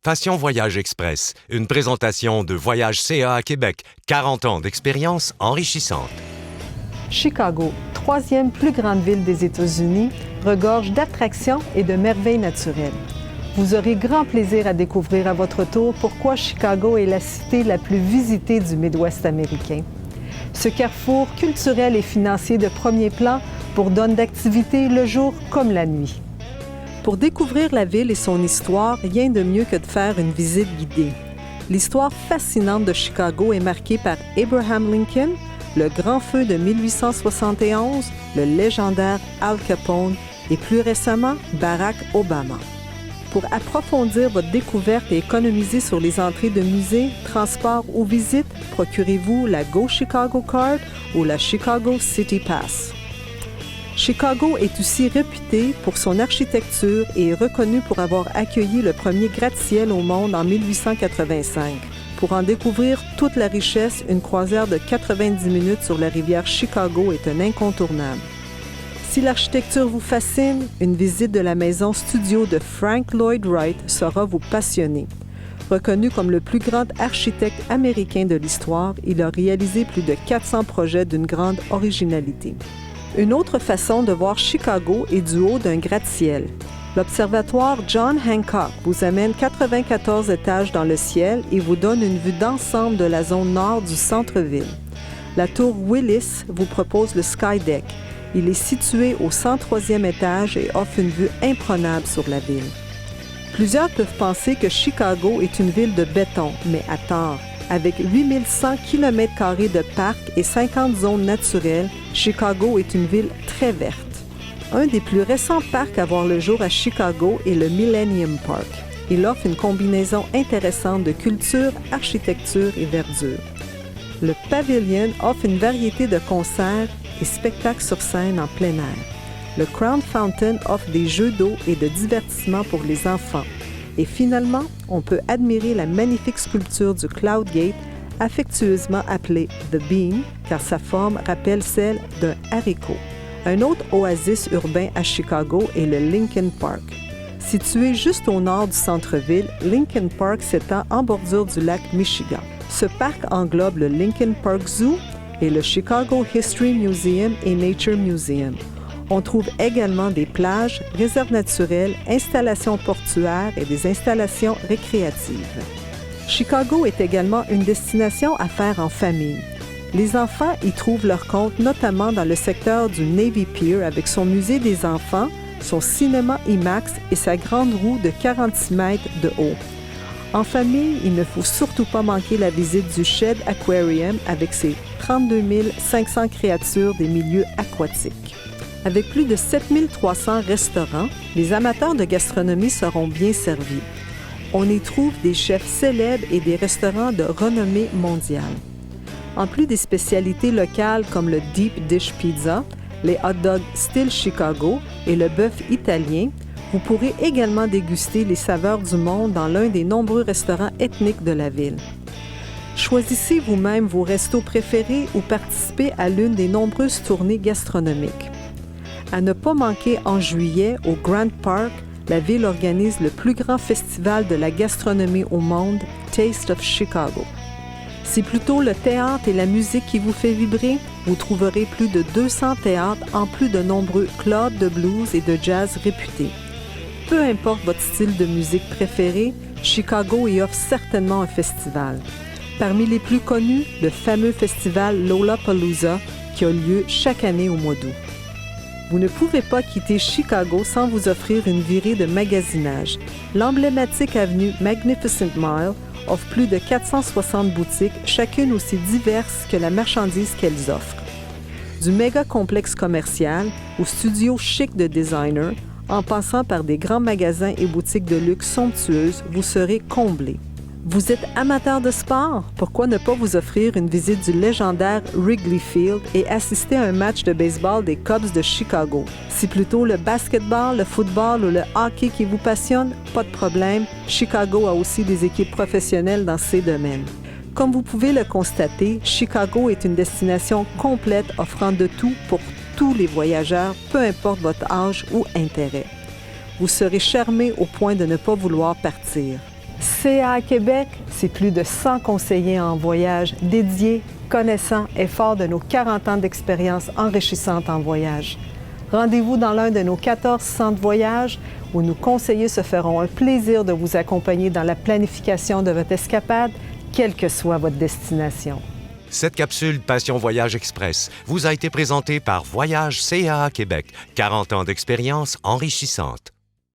Passion Voyage Express, une présentation de Voyage CA à Québec, 40 ans d'expérience enrichissante. Chicago, troisième plus grande ville des États-Unis, regorge d'attractions et de merveilles naturelles. Vous aurez grand plaisir à découvrir à votre tour pourquoi Chicago est la cité la plus visitée du Midwest américain. Ce carrefour culturel et financier de premier plan vous donne d'activités le jour comme la nuit. Pour découvrir la ville et son histoire, rien de mieux que de faire une visite guidée. L'histoire fascinante de Chicago est marquée par Abraham Lincoln, le Grand Feu de 1871, le légendaire Al Capone et plus récemment Barack Obama. Pour approfondir votre découverte et économiser sur les entrées de musées, transports ou visites, procurez-vous la Go Chicago Card ou la Chicago City Pass. Chicago est aussi réputé pour son architecture et est reconnu pour avoir accueilli le premier gratte-ciel au monde en 1885. Pour en découvrir toute la richesse, une croisière de 90 minutes sur la rivière Chicago est un incontournable. Si l'architecture vous fascine, une visite de la maison studio de Frank Lloyd Wright saura vous passionner. Reconnu comme le plus grand architecte américain de l'histoire, il a réalisé plus de 400 projets d'une grande originalité. Une autre façon de voir Chicago est du haut d'un gratte-ciel. L'observatoire John Hancock vous amène 94 étages dans le ciel et vous donne une vue d'ensemble de la zone nord du centre-ville. La tour Willis vous propose le Sky Deck. Il est situé au 103e étage et offre une vue imprenable sur la ville. Plusieurs peuvent penser que Chicago est une ville de béton, mais à tort. Avec 8100 km² de parcs et 50 zones naturelles, Chicago est une ville très verte. Un des plus récents parcs à voir le jour à Chicago est le Millennium Park. Il offre une combinaison intéressante de culture, architecture et verdure. Le Pavilion offre une variété de concerts et spectacles sur scène en plein air. Le Crown Fountain offre des jeux d'eau et de divertissement pour les enfants. Et finalement, on peut admirer la magnifique sculpture du Cloud Gate, affectueusement appelée The Bean, car sa forme rappelle celle d'un haricot. Un autre oasis urbain à Chicago est le Lincoln Park. Situé juste au nord du centre-ville, Lincoln Park s'étend en bordure du lac Michigan. Ce parc englobe le Lincoln Park Zoo et le Chicago History Museum et Nature Museum. On trouve également des plages, réserves naturelles, installations portuaires et des installations récréatives. Chicago est également une destination à faire en famille. Les enfants y trouvent leur compte notamment dans le secteur du Navy Pier avec son musée des enfants, son cinéma IMAX et sa grande roue de 46 mètres de haut. En famille, il ne faut surtout pas manquer la visite du Shed Aquarium avec ses 32 500 créatures des milieux aquatiques. Avec plus de 7300 restaurants, les amateurs de gastronomie seront bien servis. On y trouve des chefs célèbres et des restaurants de renommée mondiale. En plus des spécialités locales comme le Deep Dish Pizza, les hot dogs style Chicago et le bœuf italien, vous pourrez également déguster les saveurs du monde dans l'un des nombreux restaurants ethniques de la ville. Choisissez vous-même vos restos préférés ou participez à l'une des nombreuses tournées gastronomiques. À ne pas manquer en juillet, au Grant Park, la ville organise le plus grand festival de la gastronomie au monde, Taste of Chicago. Si plutôt le théâtre et la musique qui vous fait vibrer, vous trouverez plus de 200 théâtres en plus de nombreux clubs de blues et de jazz réputés. Peu importe votre style de musique préféré, Chicago y offre certainement un festival. Parmi les plus connus, le fameux festival Lollapalooza qui a lieu chaque année au mois d'août. Vous ne pouvez pas quitter Chicago sans vous offrir une virée de magasinage. L'emblématique avenue Magnificent Mile offre plus de 460 boutiques, chacune aussi diverses que la marchandise qu'elles offrent. Du méga complexe commercial au studio chic de designers, en passant par des grands magasins et boutiques de luxe somptueuses, vous serez comblés. Vous êtes amateur de sport? Pourquoi ne pas vous offrir une visite du légendaire Wrigley Field et assister à un match de baseball des Cubs de Chicago? Si plutôt le basketball, le football ou le hockey qui vous passionne, pas de problème, Chicago a aussi des équipes professionnelles dans ces domaines. Comme vous pouvez le constater, Chicago est une destination complète offrant de tout pour tous les voyageurs, peu importe votre âge ou intérêt. Vous serez charmé au point de ne pas vouloir partir. CA Québec, c'est plus de 100 conseillers en voyage dédiés, connaissants et forts de nos 40 ans d'expérience enrichissante en voyage. Rendez-vous dans l'un de nos 14 centres voyage où nos conseillers se feront un plaisir de vous accompagner dans la planification de votre escapade, quelle que soit votre destination. Cette capsule Passion Voyage Express vous a été présentée par Voyage CA Québec, 40 ans d'expérience enrichissante.